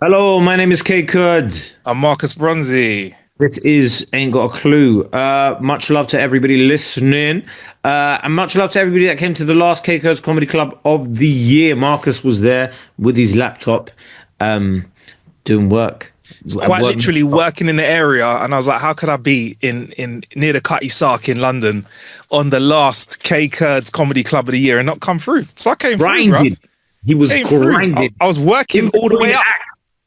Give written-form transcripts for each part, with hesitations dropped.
Hello, my name is Kae Kurds. I'm Marcus Bronzy. This is Ain't Got a Clue. Much love to everybody listening. And much love to everybody that came to the last Kae Kurds Comedy Club of the year. Marcus was there with his laptop, doing work. Quite literally working in the area, and I was like, how could I be in near the Cutty Sark in London on the last Kae Kurds Comedy Club of the year and not come through? So I came through, bro. He was grinding. I was working all the way up.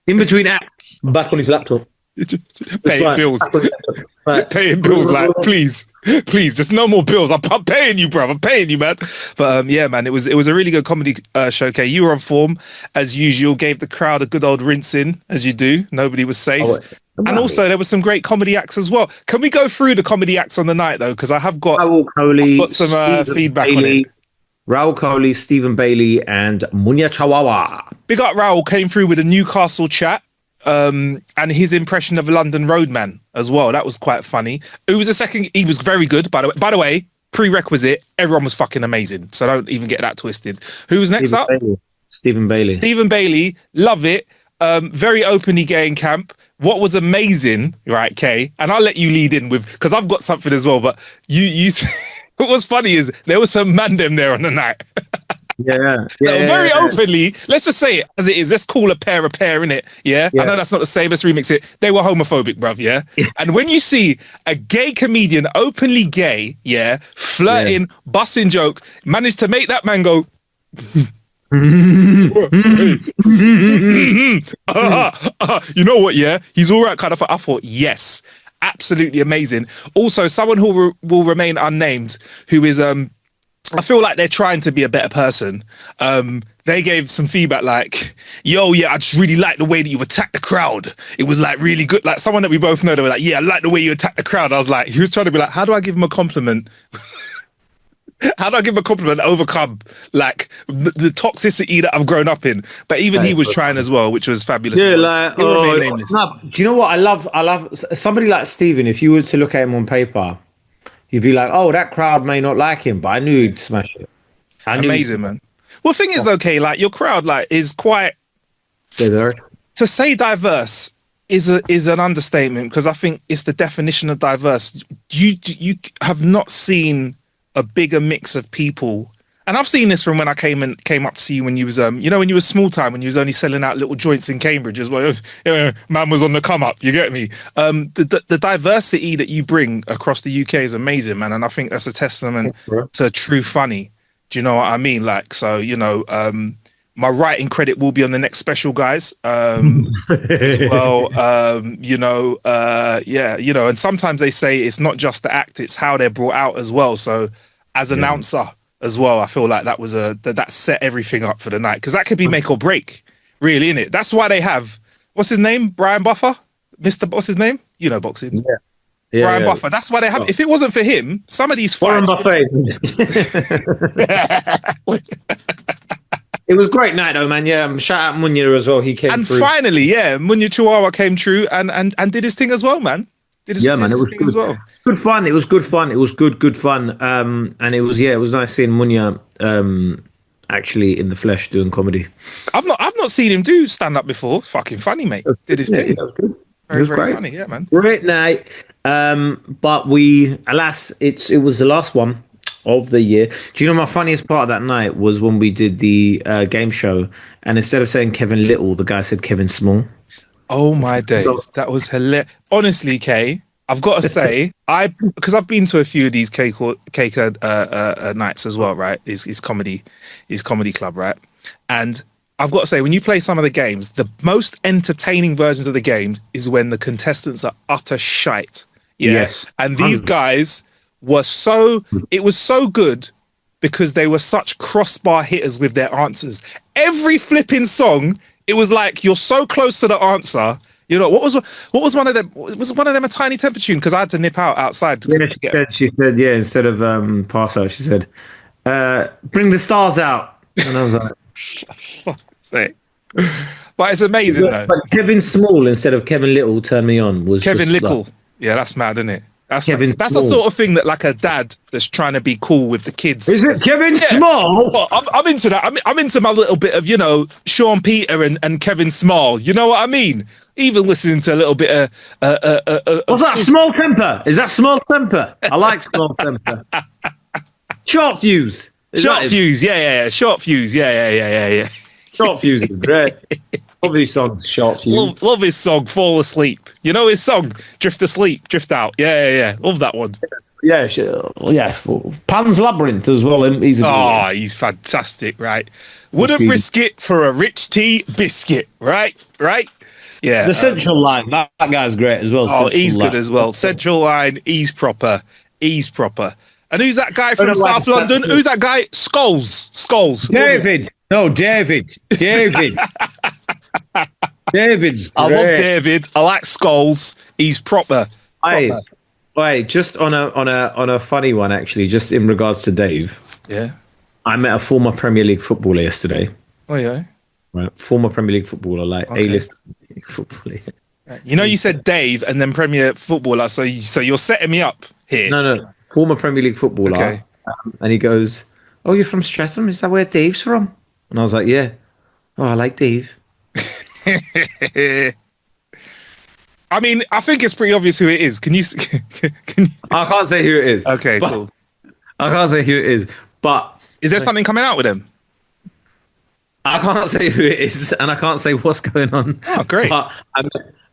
In between acts, back on his laptop. Paying bills. Paying bills, like, please, just no more bills. I'm paying you, bro. I'm paying you, man. But yeah, man, it was a really good comedy show. Okay, you were on form as usual. Gave the crowd a good old rinsing, as you do. Nobody was safe. And also, there were some great comedy acts as well. Can we go through the comedy acts on the night, though? Because I have got, some feedback on it. Raul Coley, Stephen Bailey, and Munya Chawawa. Big up Raul came through with a Newcastle chat and his impression of London Roadman as well. That was quite funny. Who was the second? He was very good, by the way. By the way, prerequisite, everyone was fucking amazing. So don't even get that twisted. Who was next up? Stephen Bailey. Stephen Bailey, love it. Very openly gay in camp. What was amazing, right, Kay? And I'll let you lead in with, because I've got something as well, but you what was funny is there was some mandem there on the night. Very openly, let's just say it as it is. Let's call a pair, innit? Yeah? I know that's not the same. Let's remix it. They were homophobic, bruv, yeah? And when you see a gay comedian, openly gay, flirting, busting joke, managed to make that man go... you know what, yeah? He's all right, kind of. I thought, yes. Absolutely amazing. Also, someone who will remain unnamed, who is I feel like they're trying to be a better person. They gave some feedback like, yo, yeah, I just really like the way that you attacked the crowd. It was like really good. Like someone that we both know, they were like, yeah, I like the way you attacked the crowd. I was like, he was trying to be like, how do I give him a compliment? How do I give him a compliment and overcome like the toxicity that I've grown up in? But even he was trying as well, which was fabulous. Yeah, like, no, do you know what? I love somebody like Steven. If you were to look at him on paper, you'd be like, oh, that crowd may not like him, but I knew he'd smash it. Amazing, man. Well, the thing is, okay, like your crowd, like, is quite to say diverse is an understatement, because I think it's the definition of diverse. You have not seen a bigger mix of people, and I've seen this from when I came up to see you when you was when you were small time, when you was only selling out little joints in Cambridge as well. Man was on the come up, you get me. The diversity that you bring across the UK is amazing, man, and I think that's a testament to true funny. Do you know what I mean? Like, so my writing credit will be on the next special, guys. As well, and sometimes they say it's not just the act, it's how they're brought out as well. So as announcer as well, I feel like that was that set everything up for the night, because that could be make or break, really, innit? That's why they have, what's his name? Brian Buffer? What's his name? You know boxing. Brian Buffer. That's why they have. If it wasn't for him, some of these fights. Warren Buffett. It was a great night though, man. Yeah, shout out Munya as well. He came and through. Finally, Munya Chihuahua came through and did his thing as well, man. It was good. As well. Good fun. It was good fun. It was good fun. And it was nice seeing Munya actually in the flesh doing comedy. I've not seen him do stand up before. Fucking funny, mate. Did his thing. Yeah, it was good. Very, it was very great. Funny, yeah, man. Great night. But alas, it was the last one of the year. Do you know my funniest part of that night was when we did the game show, and instead of saying Kevin Little, the guy said Kevin Small. Oh my days, that was hilarious. Honestly, Kay, I've got to say, because I've been to a few of these Kae Kurds nights as well, right? His comedy club, right? And I've got to say, when you play some of the games, the most entertaining versions of the games is when the contestants are utter shite. Yeah? Yes, and these guys were it was so good because they were such crossbar hitters with their answers. Every flipping song, it was like you're so close to the answer. You know, what was one of them? Was one of them a Tiny Temper tune? Because I had to nip outside. She said, instead of pass out, she said, bring the stars out. And I was like, but it's amazing though. But Kevin Small instead of Kevin Little turned me on. Was Kevin Little. Yeah, that's mad, isn't it? That's Kevin that's the Small. sort of thing that like a dad that's trying to be cool with the kids. Is it Kevin Small? Well, I'm into that. I'm into my little bit of, Sean Peter and Kevin Small. You know what I mean? Even listening to a little bit of What's that? Small Temper? Is that Small Temper? I like Small Temper. Short Fuse. Short Fuse. Yeah. Short Fuse. Yeah. Short Fuse is great. Love his song, Short Fuse. Love his song, Fall Asleep. You know his song, Drift Asleep, Drift Out. Yeah. Love that one. Yeah, sure. Yeah. Pan's Labyrinth as well. He's he's fantastic, right? Wouldn't risk it for a rich tea biscuit, right? Yeah. The Central Line, that guy's great as well. Oh, he's good as well. Central Line, he's proper. And who's that guy from South London? Who's that guy? Skulls. David. No, David. David's great. I love David. I like Skulls. He's proper. Wait, just on a funny one, actually, just in regards to Dave. Yeah. I met a former Premier League footballer yesterday. Oh, yeah. Right. Former Premier League footballer, like A-list footballer. You know, you said Dave and then Premier footballer, so you're setting me up here. No. Former Premier League footballer. Okay. And he goes, "Oh, you're from Streatham? Is that where Dave's from?" And I was like, "Yeah." "Oh, I like Dave." I mean, I think it's pretty obvious who it is. Can you? I can't say who it is. Okay, cool. I can't say who it is, but is there something coming out with him? I can't say who it is, and I can't say what's going on. Oh, great! But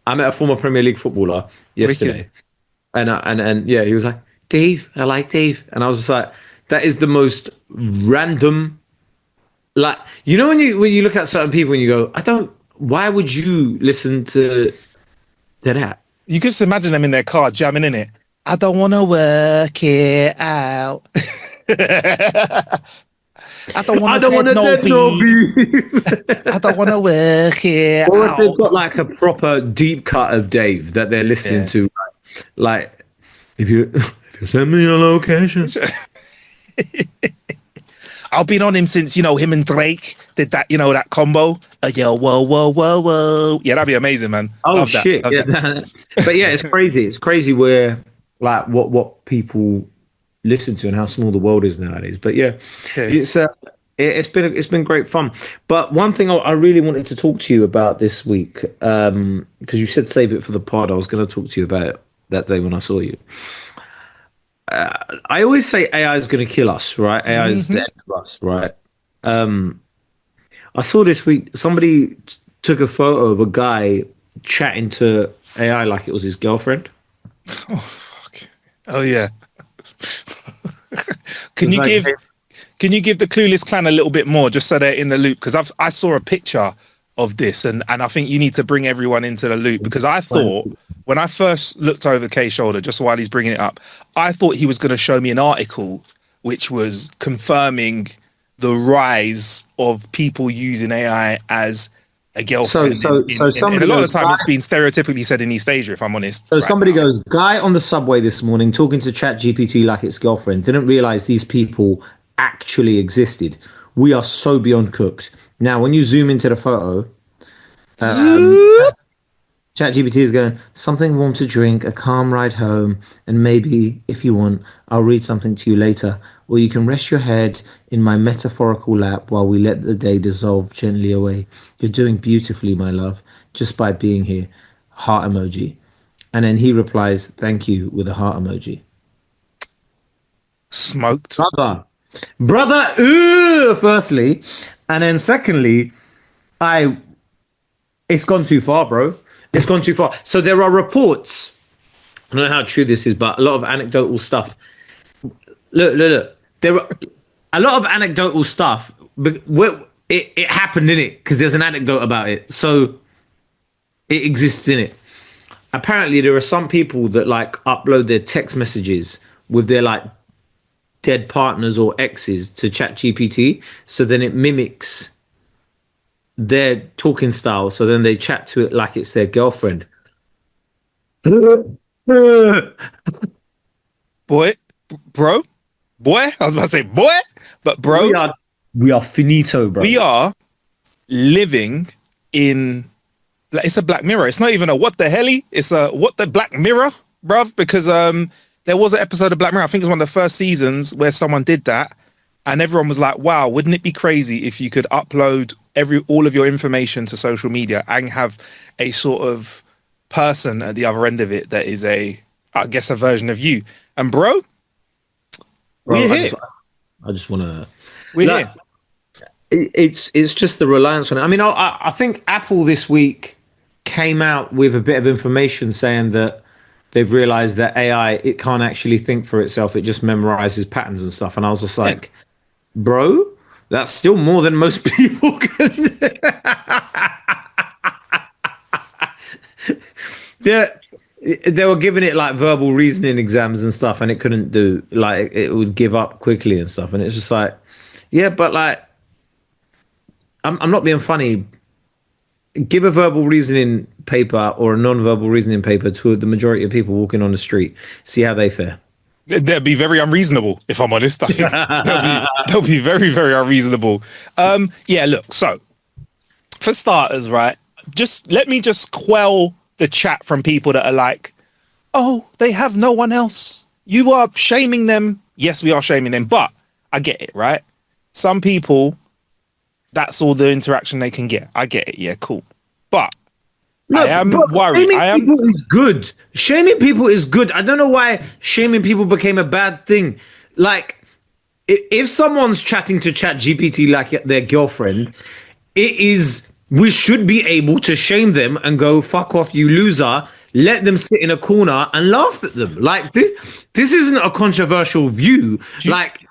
I met a former Premier League footballer yesterday, and yeah, he was like, "Dave, I like Dave," and I was just like, "That is the most random." Like, you know, when you look at certain people and you go, "I don't." Why would you listen to that? You could just imagine them in their car jamming in it. I don't want to work it out. I don't want to dead no beef. I don't want to work it or out. if they've got like a proper deep cut of Dave that they're listening to, like if you send me your location. I've been on him since, him and Drake did that, that combo. Yo, whoa. Yeah, that'd be amazing, man. Oh, Love shit. that. But yeah, it's crazy. It's crazy where, like, what people listen to and how small the world is nowadays. But yeah, it's been great fun. But one thing I really wanted to talk to you about this week, because you said save it for the pod. I was going to talk to you about it that day when I saw you. I always say AI is going to kill us, right? AI is the end of us, right? I saw this week somebody took a photo of a guy chatting to AI like it was his girlfriend. Oh, fuck. Oh, yeah. Can you give the Clueless Clan a little bit more just so they're in the loop? Because I saw a picture of this and I think you need to bring everyone into the loop, because I thought when I first looked over Kay's shoulder, just while he's bringing it up, I thought he was going to show me an article which was confirming the rise of people using AI as a girlfriend. So somebody a lot of the time it's been stereotypically said in East Asia, if I'm honest. So somebody goes, guy on the subway this morning talking to ChatGPT like it's girlfriend, didn't realize these people actually existed. We are so beyond cooked. Now, when you zoom into the photo, ChatGPT is going, something warm to drink, a calm ride home, and maybe, if you want, I'll read something to you later. Or you can rest your head in my metaphorical lap while we let the day dissolve gently away. You're doing beautifully, my love, just by being here. Heart emoji. And then he replies, thank you, with a heart emoji. Smoked. Brother, firstly. And then secondly, it's gone too far, bro. It's gone too far. So there are reports. I don't know how true this is, but a lot of anecdotal stuff. Look. There are a lot of anecdotal stuff. It happened in it because there's an anecdote about it. So it exists in it. Apparently, there are some people that like upload their text messages with their like dead partners or exes to ChatGPT. So then it mimics their talking style. So then they chat to it like it's their girlfriend. Boy, I was about to say boy, but bro, we are finito, bro. We are living in, it's a Black Mirror. It's not even a what the helly, it's a what the Black Mirror. bruv, because there was an episode of Black Mirror, I think it was one of the first seasons, where someone did that, and everyone was like, wow, wouldn't it be crazy if you could upload all of your information to social media and have a sort of person at the other end of it that is I guess a version of you. And bro, we're here. I just want to. We're here. It's just the reliance on it. I mean, I think Apple this week came out with a bit of information saying that they've realized that AI, it can't actually think for itself. It just memorizes patterns and stuff. And I was just like, bro, that's still more than most people can. They were giving it like verbal reasoning exams and stuff, and it couldn't do, like, it would give up quickly and stuff. And it's just like, yeah, but like, I'm not being funny. Give a verbal reasoning paper or a non-verbal reasoning paper to the majority of people walking on the street. See how they fare. That'd be very unreasonable, if I'm honest. I think they'll be very, very unreasonable. Yeah, look, so for starters, right, let me quell the chat from people that are like, oh, they have no one else. You are shaming them. Yes, we are shaming them, but I get it, right? Some people, that's all the interaction they can get. I get it. Yeah, cool. But no, I am worried. Shaming people is good. Shaming people is good. I don't know why shaming people became a bad thing. Like, if someone's chatting to ChatGPT like their girlfriend, we should be able to shame them and go, fuck off, you loser. Let them sit in a corner and laugh at them. Like, this isn't a controversial view. Like,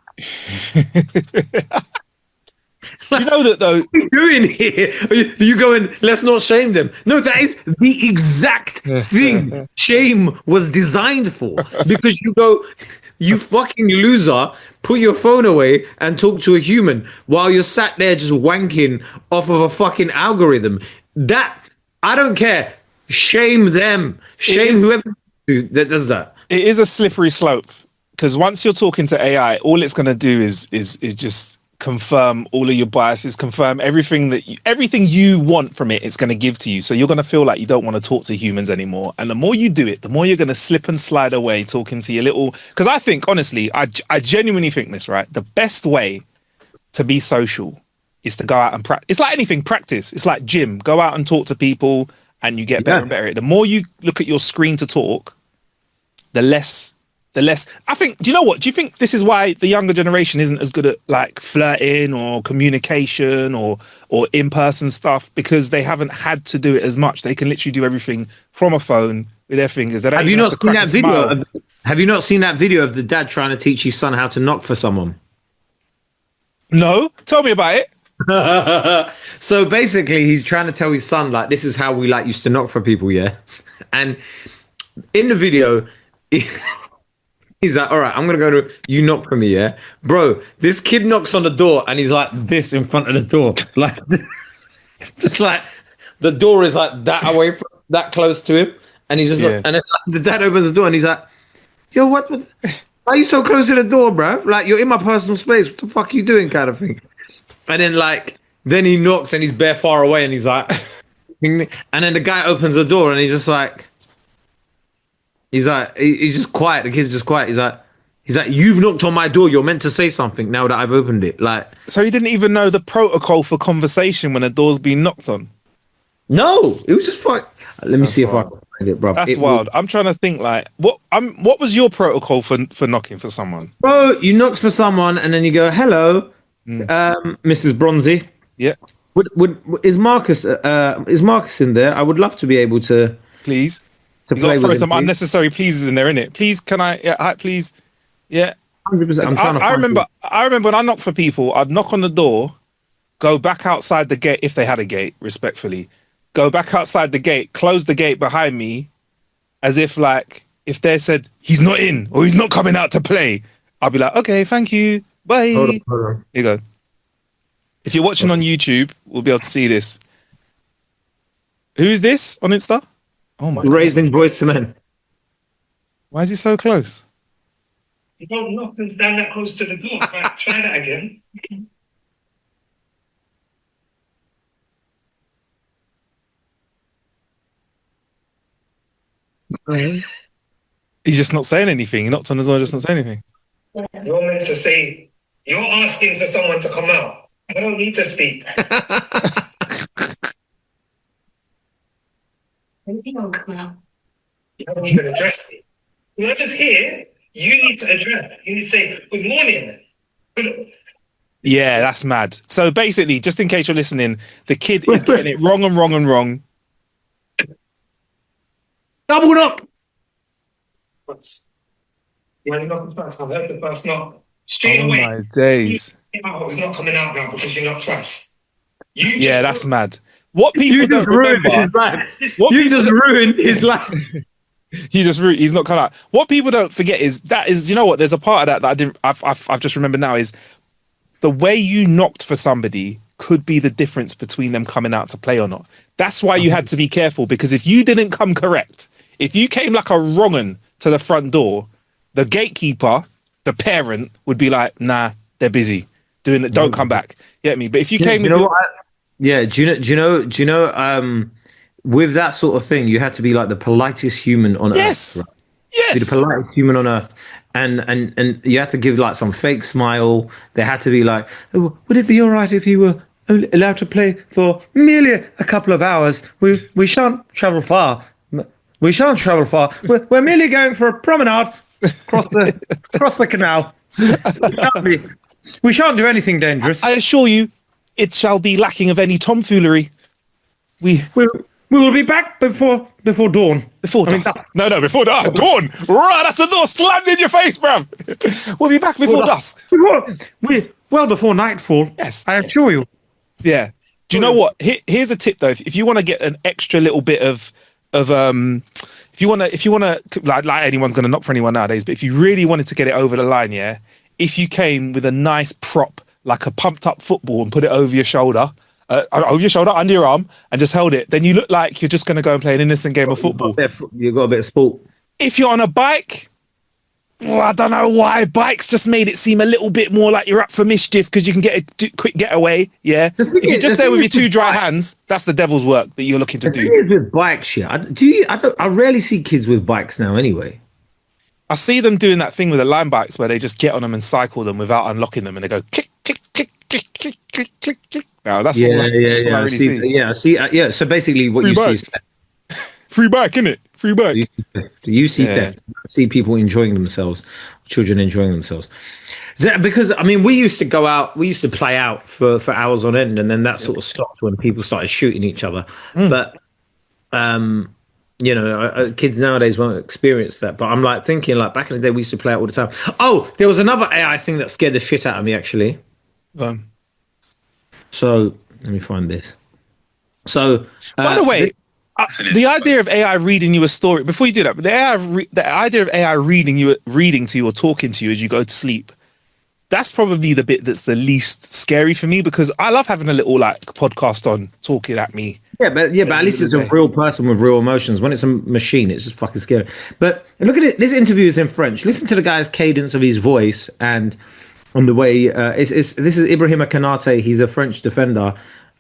do you know that though? What are you doing here? Are you going, let's not shame them? No, that is the exact thing shame was designed for. Because you go, you fucking loser, put your phone away and talk to a human while you're sat there just wanking off of a fucking algorithm. That, I don't care. Shame them. Shame whoever that does that. It is a slippery slope, because once you're talking to AI, all it's going to do is just confirm all of your biases, confirm everything you want from it. It's going to give to you, so you're going to feel like you don't want to talk to humans anymore. And the more you do it, the more you're going to slip and slide away talking to your little. Because I think, honestly, I genuinely think this, right? The best way to be social is to go out and practice. It's like anything, practice. It's like gym. Go out and talk to people, and you get better and better. The more you look at your screen to talk, the less I think. Do you know what? Do you think this is why the younger generation isn't as good at like flirting or communication or in-person stuff? Because they haven't had to do it as much. They can literally do everything from a phone with their fingers. Have you not seen that video? Have you not seen that video of the dad trying to teach his son how to knock for someone? No, tell me about it. So basically, he's trying to tell his son, like, this is how we like used to knock for people, yeah. And in the video, he's like, all right, I'm going to go to, you knock for me, yeah? Bro, this kid knocks on the door and he's like this in front of the door. Like, just like, the door is like that away from, that close to him. And he's just like, and then the dad opens the door and he's like, yo, what why are you so close to the door, bro? Like, you're in my personal space. What the fuck are you doing, kind of thing? And then, like, then he knocks and he's bare far away and he's like, and then the guy opens the door and he's just like, he's just quiet. The kid's just quiet. He's like, you've knocked on my door. You're meant to say something now that I've opened it. Like, so he didn't even know the protocol for conversation when a door's been knocked on. No, it was just fine. Let me see if I can find it, bro. That's wild. I'm trying to think, like, what was your protocol for knocking for someone? Bro, you knocked for someone and then you go, hello, Mrs. Bronzy. Yeah. Is Marcus in there? I would love to be able to. Please. You got to throw some unnecessary pleases in there, innit? Please, can I? Yeah, hi, please. Yeah. 100%. I remember when I knocked for people, I'd knock on the door, go back outside the gate if they had a gate, respectfully. Go back outside the gate, close the gate behind me, as if, like, if they said he's not in or he's not coming out to play, I'll be like, okay, thank you, bye. Hold on. Here you go. If you're watching on YouTube, we'll be able to see this. Who is this on Insta? Oh my God. Raising Boys to Men. Why is he so close? You don't knock and stand that close to the door. Right, try that again. He's just not saying anything. He knocked on the door, just not saying anything. You're meant to say, you're asking for someone to come out. I don't need to speak. You don't come out. You haven't even addressed it. Whoever's here, you need to address. You need to say, good morning. Yeah, that's mad. So basically, just in case you're listening, the kid is getting it wrong and wrong and wrong. Double knock. You only knocked twice. I've heard the first knock. Straight Oh away. my days. It's not coming out now because you knocked twice. Yeah, that's mad. What people You just don't ruined remember, his life. what You people just ruined his life. he's not coming out. What people don't forget is you know what? There's a part of that I've just remembered now is the way you knocked for somebody could be the difference between them coming out to play or not. That's why you had to be careful, because if you didn't come correct, if you came like a wrong'un to the front door, the gatekeeper, the parent would be like, nah, they're busy doing it. Don't come back. You get me? But if you came, Do you know? With that sort of thing, you had to be like the politest human on yes, earth. Right? yes, Be the politest human on earth, and you had to give like some fake smile. They had to be like, oh, would it be all right if you were allowed to play for merely a couple of hours? We shan't travel far. We shan't travel far. We're merely going for a promenade across the canal. We shan't do anything dangerous. I assure you, it shall be lacking of any tomfoolery. We will be back before dawn. Before dusk. No, before dawn. Dawn. Right, that's the door slammed in your face, bruv. We'll be back before dusk. Well before nightfall. Yes. I assure you. Yeah. Do you know what? Here's a tip though. If you want to get an extra little bit of if you want to like anyone's going to knock for anyone nowadays, but if you really wanted to get it over the line, yeah, if you came with a nice prop like a pumped up football and put it over your shoulder, under your arm, and just held it, then you look like you're just going to go and play an innocent game of football. You've got a bit of sport. If you're on a bike, well, I don't know why bikes just made it seem a little bit more like you're up for mischief because you can get a quick getaway. Yeah, if you're just there with your two dry hands, that's the devil's work that you're looking to do. The thing is with bikes, yeah. I rarely see kids with bikes now. Anyway, I see them doing that thing with the line bikes where they just get on them and cycle them without unlocking them, and they go click click click click click click click click. No, that's all I really see. Yeah. So basically, what you see is free bike, innit? Free bike. You see theft. You see people enjoying themselves, children enjoying themselves. Because I mean, we used to go out, we used to play out for hours on end, and then that sort of stopped when people started shooting each other. But you know, kids nowadays won't experience that. But I'm like thinking, like back in the day, we used to play out all the time. Oh, there was another AI thing that scared the shit out of me, actually. So let me find this. So, by the way, the idea of AI reading you a story, before you do that, the idea of AI reading to you or talking to you as you go to sleep, that's probably the bit that's the least scary for me, because I love having a little like podcast on talking at me. Yeah, but at least it's a real person with real emotions. When it's a machine, it's just fucking scary. But look at it. This interview is in French. Listen to the guy's cadence of his voice and on the way. This is Ibrahim Kanate. He's a French defender.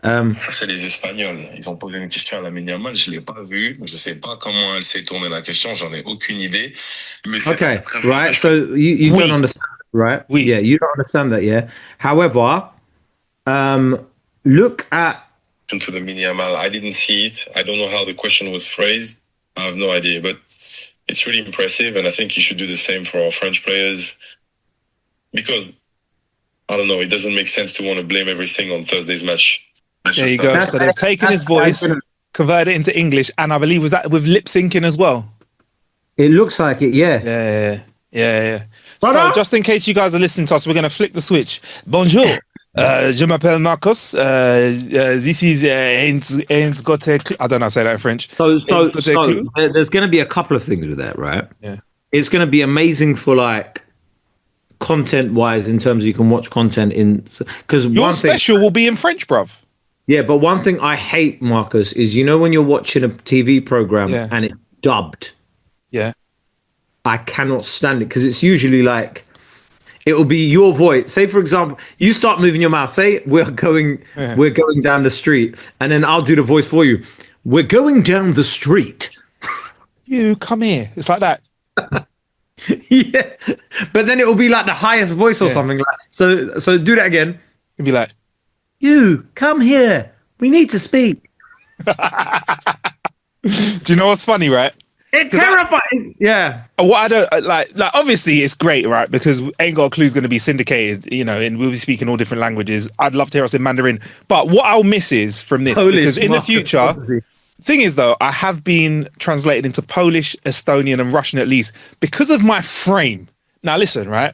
Ça, c'est les Espagnols. Ils ont posé une question à la Yamal, je l'ai pas vue. Je sais pas comment elle s'est tournée la question, j'en ai aucune idée. Mais okay, right. So you don't understand, right? Yeah, you don't understand that, yeah. However, look at to the Yamal. I didn't see it. I don't know how the question was phrased. I have no idea, but it's really impressive, and I think you should do the same for our French players, because I don't know, it doesn't make sense to want to blame everything on Thursday's match. There you go. So they've taken his voice, converted it into English, and I believe was that with lip syncing as well. It looks like it, yeah. Yeah. So just in case you guys are listening to us, we're going to flick the switch. Bonjour, je m'appelle Marcos. This is ain't got a I don't know how to say that in French. So there's going to be a couple of things with that, right? Yeah. It's going to be amazing for like content-wise in terms of you can watch content in because your special will be in French, bruv. Yeah, but one thing I hate, Marcus, is you know when you're watching a TV program and it's dubbed. Yeah. I cannot stand it because it's usually like it will be your voice. Say, for example, you start moving your mouth. Say we're going down the street, and then I'll do the voice for you. We're going down the street. You come here. It's like that. Yeah, but then it will be like the highest voice or Yeah. something. Like so. Do that again. It'd be like, You come here. We need to speak. do you know what's funny, right? It's terrifying. Yeah. What I don't like, obviously it's great, right? Because Ain't Got a Clue is going to be syndicated, you know, and we'll be speaking all different languages. I'd love to hear us in Mandarin, but what I'll miss is from this, Polish, because in the future, Marcus, thing is though, I have been translated into Polish, Estonian, and Russian at least because of my frame. Now listen, right?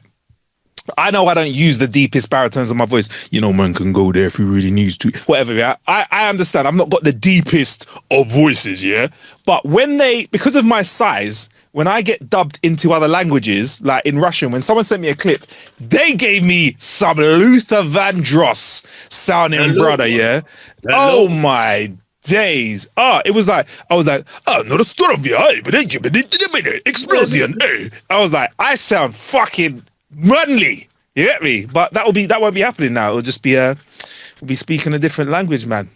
I know I don't use the deepest baritones of my voice. You know, man can go there if he really needs to. Whatever, yeah. I understand. I've not got the deepest of voices, yeah. But because of my size, when I get dubbed into other languages, like in Russian, when someone sent me a clip, they gave me some Luther Vandross sounding brother, yeah. Hello. Oh my days. It was like, I was like, explosion. I was like, I sound fucking manly. You get me? But that won't be happening now. It'll just be we'll be speaking a different language, man.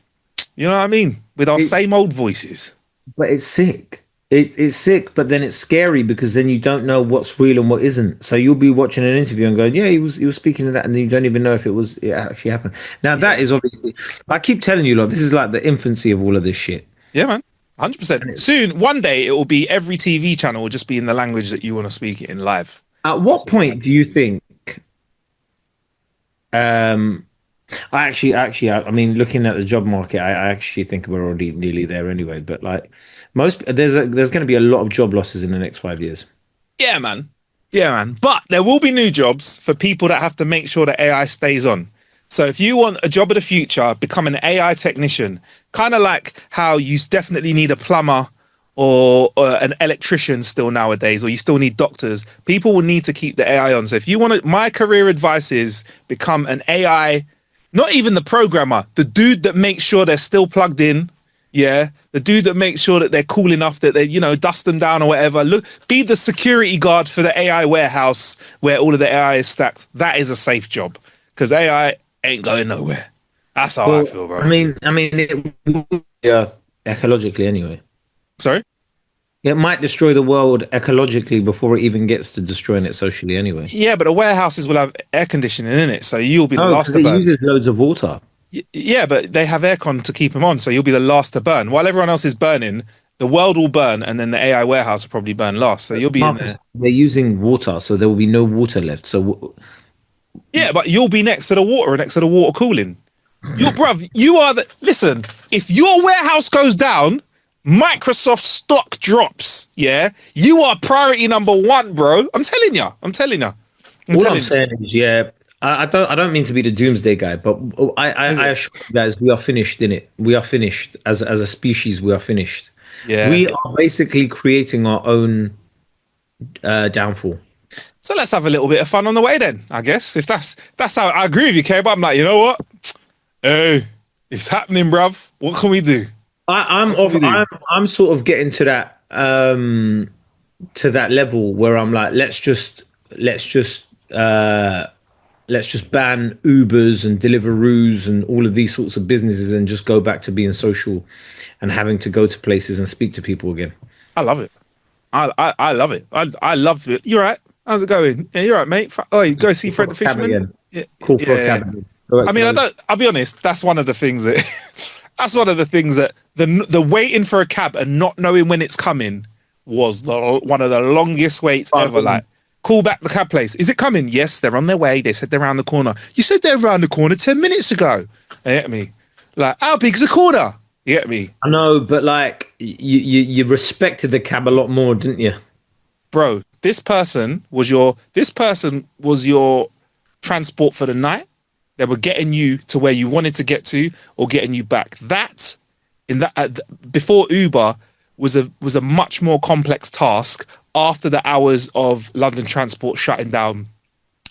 You know what I mean? With our same old voices. But it's sick. It's sick, but then it's scary because then you don't know what's real and what isn't. So you'll be watching an interview and going, "Yeah, he was speaking to that," and then you don't even know if it actually happened. Now that is obviously, I keep telling you, this is like the infancy of all of this shit. Yeah, man. 100%. Soon, one day, it will be every TV channel will just be in the language that you want to speak it in live. At what point do you think? I mean, looking at the job market, I actually think we're already nearly there anyway. But like there's going to be a lot of job losses in the next 5 years. Yeah, man. Yeah, man. But there will be new jobs for people that have to make sure that AI stays on. So if you want a job of the future, become an AI technician, kind of like how you definitely need a plumber or an electrician still nowadays, or you still need doctors. People will need to keep the AI on. So if you want to, my career advice is become an AI, not even the programmer, the dude that makes sure they're still plugged in. Yeah. The dude that makes sure that they're cool enough that they, dust them down or whatever. Look, be the security guard for the AI warehouse where all of the AI is stacked. That is a safe job because AI ain't going nowhere. That's how I feel, bro. I mean, it will be ecologically anyway. Sorry? It might destroy the world ecologically before it even gets to destroying it socially anyway. Yeah, but the warehouses will have air conditioning in it, so you'll be the last to it burn. uses loads of water. Yeah, but they have aircon to keep them on, so you'll be the last to burn. While everyone else is burning, the world will burn, and then the AI warehouse will probably burn last. So you'll be in there. They're using water, so there will be no water left. So yeah, but you'll be next to the water, next to the water cooling. Bruv, you are the... Listen, if your warehouse goes down, Microsoft stock drops, yeah? You are priority number one, bro. I'm telling you. I'm saying is, yeah, I don't mean to be the doomsday guy, but I assure you guys, we are finished in it. We are finished as a species. We are finished. Yeah, we are basically creating our own downfall. So let's have a little bit of fun on the way then, I guess. If that's how I agree with you, Kae, but I'm like, you know what? Hey, it's happening, bruv. What can we do? I'm sort of getting to that level where I'm like, let's just ban Ubers and Deliveroos and all of these sorts of businesses and just go back to being social and having to go to places and speak to people again. I love it. I love it. I love it. You're right. How's it going? Yeah, you're right, mate. Oh, you go see Fred the Fisherman. Yeah, cool for a cab again. I mean, I'll be honest. That's one of the things that the waiting for a cab and not knowing when it's coming was one of the longest waits ever. Like, call back the cab place. Is it coming? Yes, they're on their way. They said they're around the corner. You said they're around the corner 10 minutes ago. You get me? Like, how big's the corner? You get me? I know, but like, you respected the cab a lot more, didn't you? Bro, this person was your transport for the night. They were getting you to where you wanted to get to or getting you back. Before Uber was a much more complex task after the hours of London transport shutting down,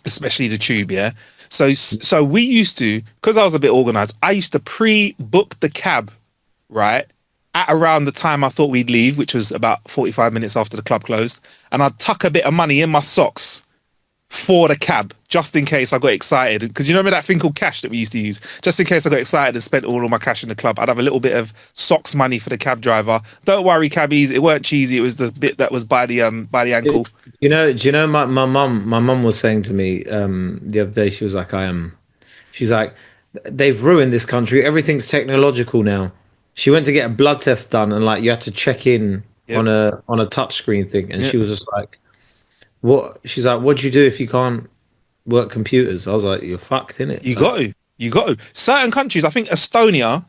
especially the tube, yeah? So we used to, because I was a bit organised, I used to pre-book the cab, right, at around the time I thought we'd leave, which was about 45 minutes after the club closed, and I'd tuck a bit of money in my socks for the cab, just in case I got excited. Because you remember that thing called cash that we used to use? Just in case I got excited and spent all of my cash in the club, I'd have a little bit of socks money for the cab driver. Don't worry, cabbies, it weren't cheesy. It was the bit that was by the ankle. Do you know my mum was saying to me the other day, she was like, she's like, they've ruined this country. Everything's technological now. She went to get a blood test done, and like you had to check in on a touch screen thing, and she was just like, what? She's like, what do you do if you can't work computers? I was like, you're fucked, innit? You got to. Certain countries, I think Estonia,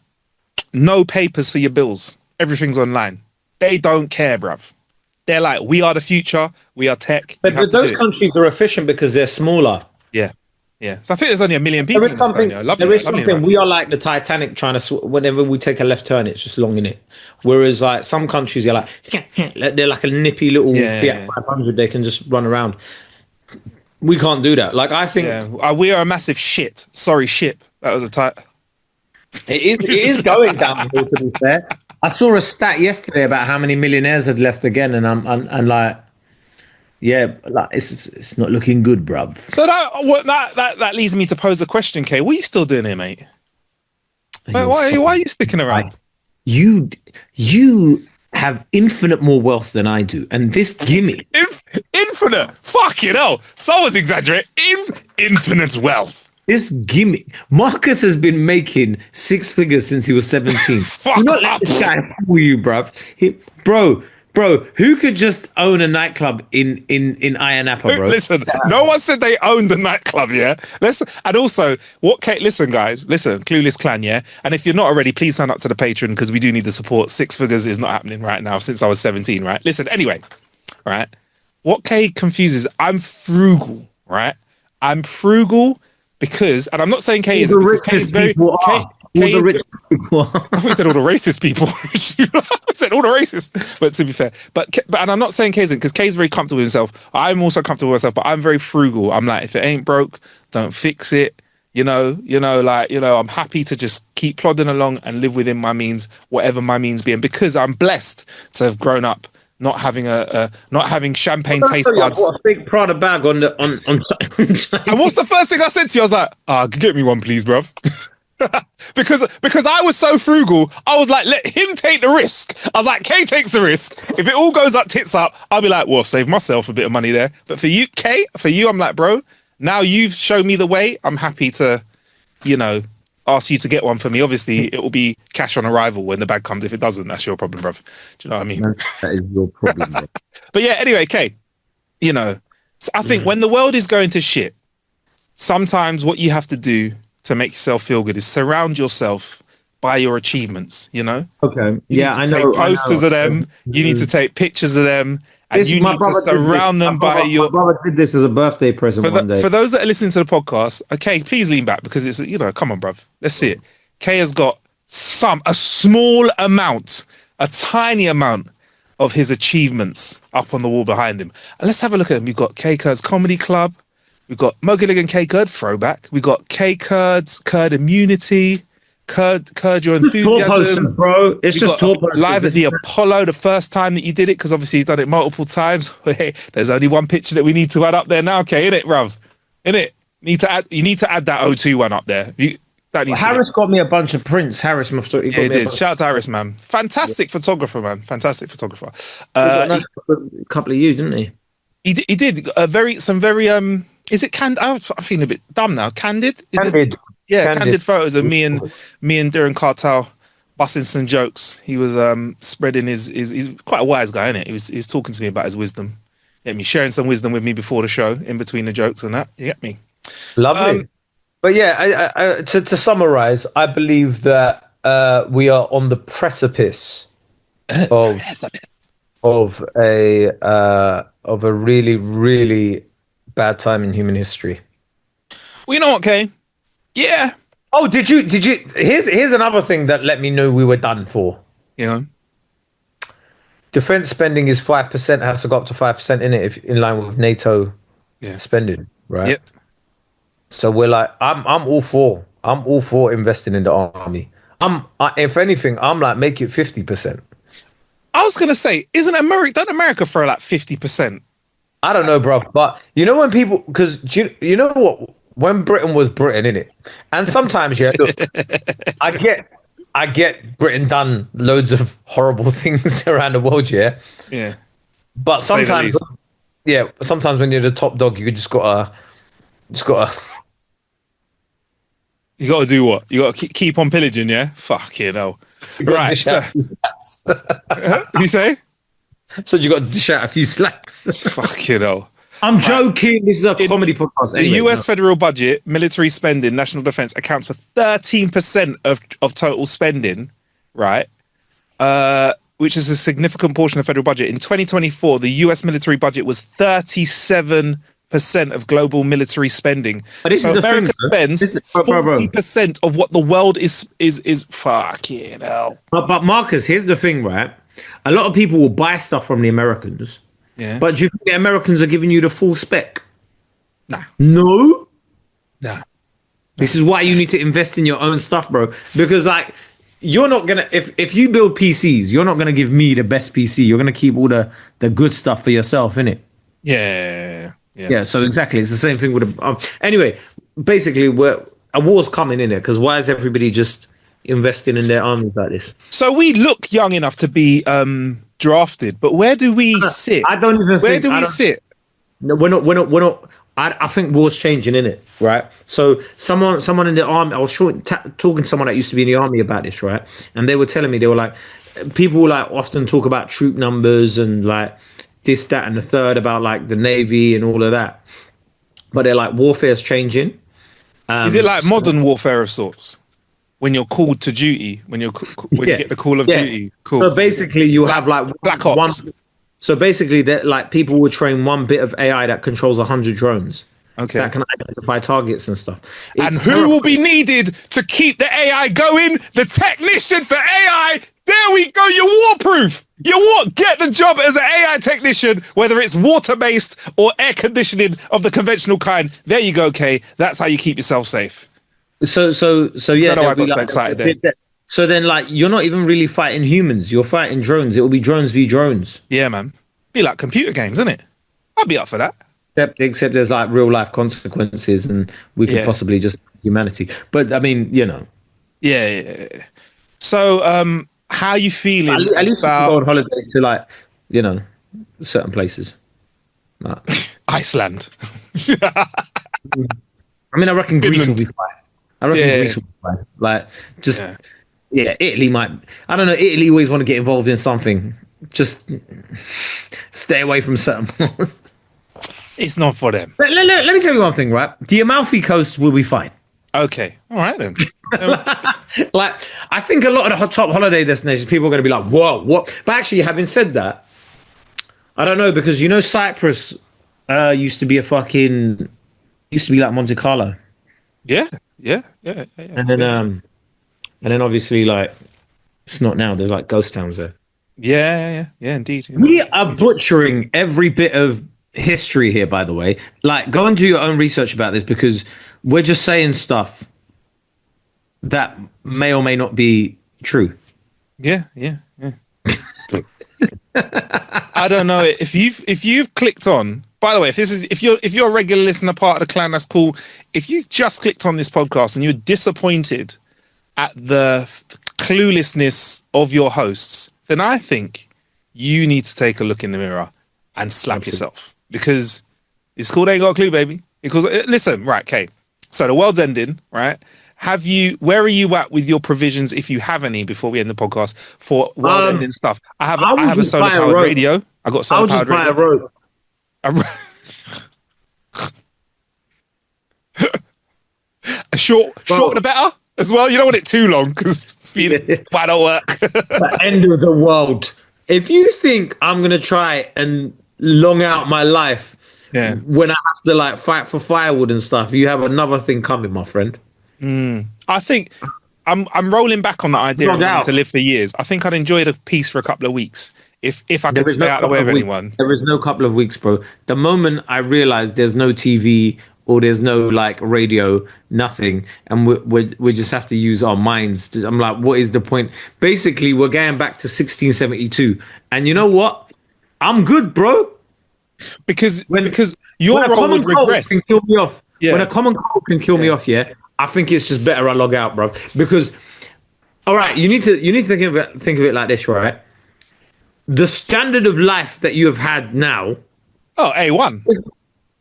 no papers for your bills. Everything's online. They don't care, bruv. They're like, we are the future. We are tech. But those countries are efficient because they're smaller. Yeah. Yeah. So I think there's only 1 million people in Estonia. There is something. We are like the Titanic trying to, whenever we take a left turn, it's just long in it. Whereas like some countries, you're like, they're like a nippy little Fiat 500. They can just run around. We can't do that. Like, I think we are a massive shit. Sorry, ship. That was a tight. It is going downhill, to be fair. I saw a stat yesterday about how many millionaires had left again, and like, yeah, like it's not looking good, bruv. So that leads me to pose a question, Kay. What are you still doing here, mate? Why are you sticking around? You have infinite more wealth than I do, and this gimmick. Infinite? Fucking hell. Someone's exaggerating. Infinite wealth. This gimmick. Marcus has been making 6 figures since he was 17. Fuck Do not let this guy fool you, bruv. Bro, who could just own a nightclub in Ayia Napa, bro? Listen, no one said they owned the nightclub, yeah? And also, listen, guys, Clueless Clan, yeah? And if you're not already, please sign up to the Patreon because we do need the support. 6 figures is not happening right now since I was 17, right? Listen, anyway, right? What Kay confuses, I'm frugal, right? I'm frugal because, and I'm not saying Kay isn't, because Kay is very... I thought you said all the racist people. I said all the racists. But to be fair, but and I'm not saying Kay isn't, because Kay's very comfortable with himself. I'm also comfortable with myself, but I'm very frugal. I'm like, if it ain't broke, don't fix it. I'm happy to just keep plodding along and live within my means, whatever my means be. And because I'm blessed to have grown up not having champagne taste buds. What a big Prada bag on. And what's the first thing I said to you? I was like, get me one, please, bruv. because I was so frugal, I was like, let him take the risk. I was like, Kay takes the risk. If it all goes up, tits up, I'll be like, well, save myself a bit of money there. But for you, Kay, I'm like, bro, now you've shown me the way. I'm happy to, ask you to get one for me. Obviously, it will be cash on arrival when the bag comes. If it doesn't, that's your problem, bruv. Do you know what I mean? That is your problem, bro. But yeah, anyway, Kay, so I think when the world is going to shit, sometimes what you have to do to make yourself feel good is surround yourself by your achievements, Okay. I know. Take posters of them. You need to take pictures of them. And you need to surround them by your... My brother did this as a birthday present one day. For those that are listening to the podcast, okay, please lean back because it's, come on, bruv. Let's see it. Kay has got a small amount, a tiny amount of his achievements up on the wall behind him. And let's have a look at them. We've got Kae Kurds Comedy Club. We've got Mo Gilligan Kae Kurd throwback. We've got Kae Kurds, Kurd Immunity, Kurd Your Enthusiasm. Posters, bro. It's just tour posters. Live at the Apollo, the first time that you did it, because obviously he's done it multiple times. There's only one picture that we need to add up there now, okay, innit, bruv? Innit? You need to add that O2 one up there. Harris got me a bunch of prints. Harris, he did. Shout out to Harris, man. Fantastic photographer, man. Fantastic photographer. A couple of you, didn't he? He did. Is it Candid? I'm feeling a bit dumb now. Candid? Candid. Candid photos of me and Darren Cartel busting some jokes. He was spreading he's quite a wise guy, isn't it? He was talking to me about his wisdom. You get me? Sharing some wisdom with me before the show, in between the jokes and that. You get me? Lovely. But yeah, to summarize, I believe that we are on the precipice of a really, really bad time in human history. Well, you know what, Kay? Yeah. Oh, did you? Here's another thing that let me know we were done for. Defense spending is 5%, has to go up to 5% in it, if in line with NATO spending, right? Yep. So we're like, I'm all for investing in the army. If anything, I'm like, make it 50%. I was gonna say, don't America throw like 50%? I don't know, bro. But you know when people, because you know what? When Britain was Britain, innit? And sometimes, yeah, look, I get Britain done loads of horrible things around the world, yeah. Yeah. But To say the sometimes, least. yeah, sometimes when you're the top dog, you just gotta. You got to do what? You got to keep on pillaging, yeah? Fuck you know. Right. dish So, out- you say? So you got to dish out a few slaps. Fuck you know. I'm joking. This is a comedy podcast. The Anyway, US federal budget, military spending, national defense accounts for 13% of total spending, right? Which is a significant portion of federal budget. In 2024, the US military budget was 37% of global military spending. But this so is the America thing, spends bro. 40% of what the world is fucking hell. But Marcus, here's the thing, right? A lot of people will buy stuff from the Americans. Yeah. But do you think the Americans are giving you the full spec? Nah. No. Nah. This is why you need to invest in your own stuff, bro. Because like you're not gonna if you build PCs, you're not gonna give me the best PC. You're gonna keep all the good stuff for yourself, innit? Yeah. So exactly, it's the same thing with anyway. Basically, a war's coming in it because why is everybody just investing in their armies like this? So we look young enough to be drafted, but where do we sit? I don't even. Where do we sit? No, we're not. I think war's changing, in it, right? So someone in the army, I was talking to someone that used to be in the army about this, right? And they were telling me, they were like, people like often talk about troop numbers and like this, that, and the third about like the Navy and all of that. But they're like, warfare's changing. Is it like modern warfare of sorts? When you're called to duty, when you get the call of duty. Cool. So basically you have like Black Ops. So basically, that like people will train one bit of AI that controls 100 drones. Okay. That can identify targets and stuff. And It's who will be needed to keep the AI going? The technician for AI. There we go. You're waterproof. Get the job as an AI technician, whether it's water-based or air conditioning of the conventional kind. There you go, Kay. That's how you keep yourself safe. So yeah. I don't know why I there'll be, got so excited there. So then, like, you're not even really fighting humans. You're fighting drones. It will be drones v drones. Yeah, man. Be like computer games, isn't it? I'd be up for that. Except there's like real life consequences, and we could possibly just humanity. But I mean, you know. Yeah. So, how are you feeling? At least you can go on holiday to like, you know, certain places. Like, Iceland. I mean, I reckon Greece will be fine. Greece will be fine. Like, just Italy might. I don't know. Italy always want to get involved in something. Just stay away from certain parts. It's not for them. Let me tell you one thing, right? The Amalfi Coast will be fine. Okay. All right, then. Like, I think a lot of the top holiday destinations, people are going to be like, whoa, what? But actually, having said that, I don't know, because, you know, Cyprus used to be like Monte Carlo. Yeah. And then obviously, like, it's not now. There's like ghost towns there. Yeah, indeed. We are butchering every bit of history here, by the way. Like, go and do your own research about this, because we're just saying stuff that may or may not be true. Yeah. I don't know if you've clicked on. By the way, if you're a regular listener, part of the clan, that's cool. If you've just clicked on this podcast and you're disappointed at the cluelessness of your hosts, then I think you need to take a look in the mirror and slap yourself, because it's called Ain't Got a Clue, baby. Because listen, right, Kay. So the world's ending, right? Where are you at with your provisions, if you have any, before we end the podcast, for world-ending stuff? I have a solar-powered radio. I got solar-powered radio. I'll just buy a rope. A short the better as well. You don't want it too long, because might not work. The end of the world. If you think I'm gonna try and long out my life, when I have to like fight for firewood and stuff, you have another thing coming, my friend. I think I'm rolling back on the idea of wanting to live for years. I think I'd enjoy the peace for a couple of weeks if I could stay out of the way of anyone. There is no couple of weeks, bro. The moment I realize there's no TV or there's no like radio, nothing, and we just have to use our minds. I'm like, what is the point? Basically, we're going back to 1672, and you know what? I'm good, bro. because when your a role common would cold regress. can kill me off. Yeah. When a common cold can kill me off, I think it's just better I log out, bro. Because, all right, you need to think of it like this, right? The standard of life that you have had now. Oh, A1.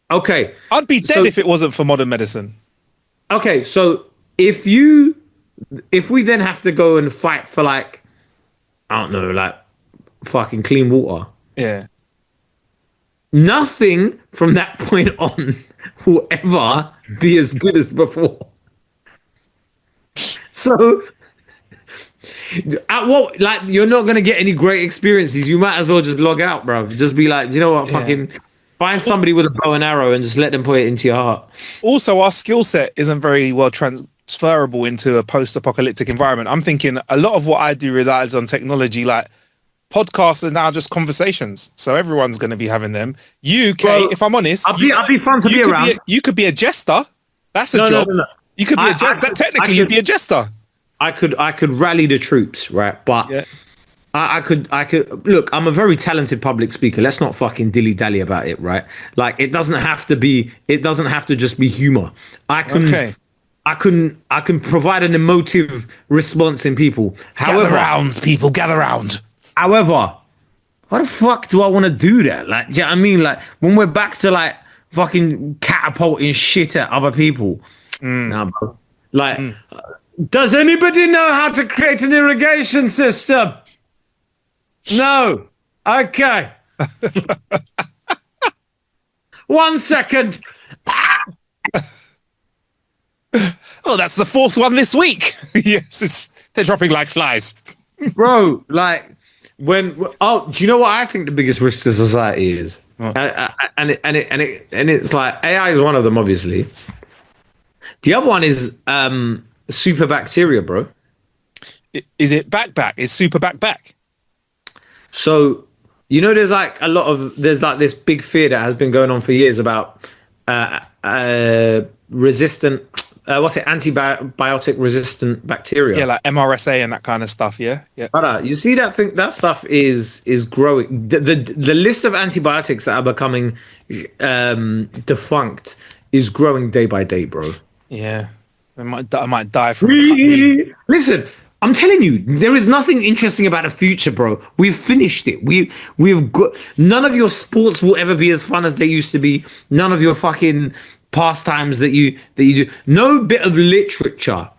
Okay. I'd be dead if it wasn't for modern medicine. Okay, so if we then have to go and fight for, like, I don't know, like fucking clean water. Yeah. Nothing from that point on will ever be as good as before. So at what, like, you're not gonna get any great experiences. You might as well just log out, bro. Just be like, you know what, fucking find somebody with a bow and arrow and just let them put it into your heart. Also, our skill set isn't very well transferable into a post-apocalyptic environment. I'm thinking a lot of what I do relies on technology, like podcasts are now just conversations, so everyone's going to be having them. You, Kay, if I'm honest, I'll be fun to be around. You could be a jester. That's a job. No. You could be a jester. Technically, you'd be a jester. I could rally the troops, right? But I could look. I'm a very talented public speaker. Let's not fucking dilly dally about it, right? Like it doesn't have to just be humor. I can provide an emotive response in people. However, gather round. However, why the fuck do I want to do that? Like, do you know what I mean? Like, when we're back to, like, fucking catapulting shit at other people. Nah, bro. Like, does anybody know how to create an irrigation system? No. Okay. 1 second. Oh, that's the fourth one this week. Yes, they're dropping like flies. Bro, like, do you know what I think the biggest risk to society is? And it's like AI is one of them, obviously. The other one is super bacteria, bro. Is it back? Is super back? So, you know, there's like this big fear that has been going on for years about resistant. Antibiotic resistant bacteria. Yeah, like MRSA and that kind of stuff. Yeah. You see that thing? That stuff is growing. The list of antibiotics that are becoming defunct is growing day by day, bro. Yeah, I might die from. Listen, I'm telling you, there is nothing interesting about the future, bro. We've finished it. We've got none of your sports will ever be as fun as they used to be. None of your fucking pastimes that you do. No bit of literature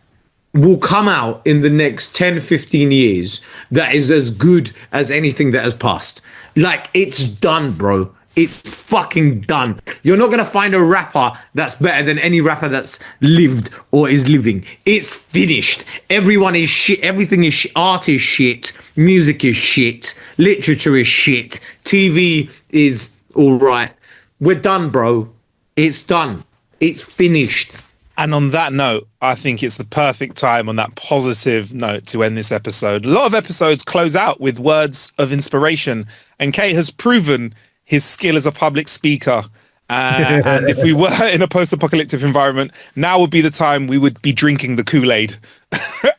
will come out in the next 10, 15 years that is as good as anything that has passed. Like, it's done, bro. It's fucking done. You're not gonna find a rapper that's better than any rapper that's lived or is living. It's finished. Everyone is shit. Everything is shit. Art is shit. Music is shit. Literature is shit. TV is all right. We're done, bro. It's done. It's finished. And on that note, I think it's the perfect time on that positive note to end this episode. A lot of episodes close out with words of inspiration, and Kate has proven his skill as a public speaker. And if we were in a post-apocalyptic environment, now would be the time we would be drinking the Kool-Aid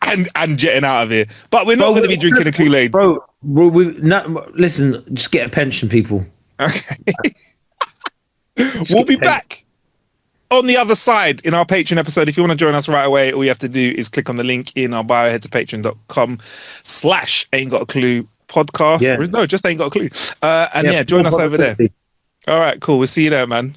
and jetting out of here. But we're not going to be drinking the Kool-Aid. Bro, listen, just get a pension, people. Okay. We'll be back on the other side in our Patreon episode. If you want to join us right away, all you have to do is click on the link in our bio, head to patreon.com/ain't got a clue podcast. Yeah. No, just ain't got a clue. And join us over there. All right, cool. We'll see you there, man.